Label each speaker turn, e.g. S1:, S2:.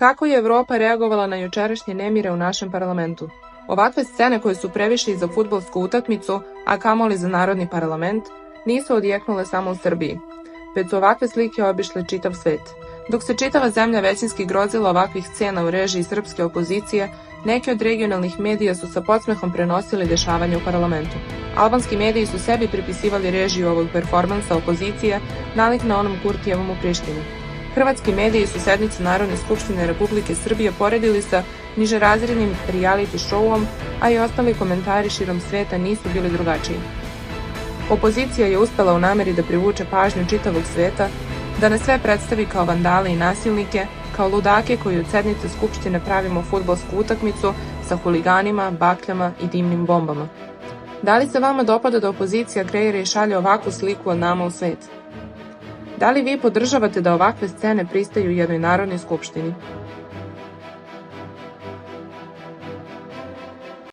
S1: Kako je Evropa reagovala na jučerašnje nemire u našem parlamentu? Ovakve scene koje su previše i za fudbalsku utakmicu, a kamoli za Narodni parlament, nisu odjeknule samo u Srbiji, već su ovakve slike obišle čitav svet. Dok se čitava zemlja većinski grozila ovakvih scena u režiji srpske opozicije, neki od regionalnih medija su sa podsmehom prenosili dešavanje u parlamentu. Albanski mediji su sebi pripisivali režiju ovog performansa opozicije, nalik na onom Kurtijevom u Prištini. Hrvatski mediji su sednicu Narodne skupštine Republike Srbije poredili sa nižerazrednim reality showom, a i ostali komentari širom sveta nisu bili drugačiji. Opozicija je uspela u nameri da privuče pažnju čitavog sveta, da nas sve predstavi kao vandale i nasilnike, kao ludake koji od sednice Skupštine pravimo fudbalsku utakmicu sa huliganima, bakljama i dimnim bombama. Da li se vama dopada da opozicija kreira i šalje ovakvu sliku od nama u svet? Da li vi podržavate da ovakve scene pristaju jednoj Narodnoj skupštini?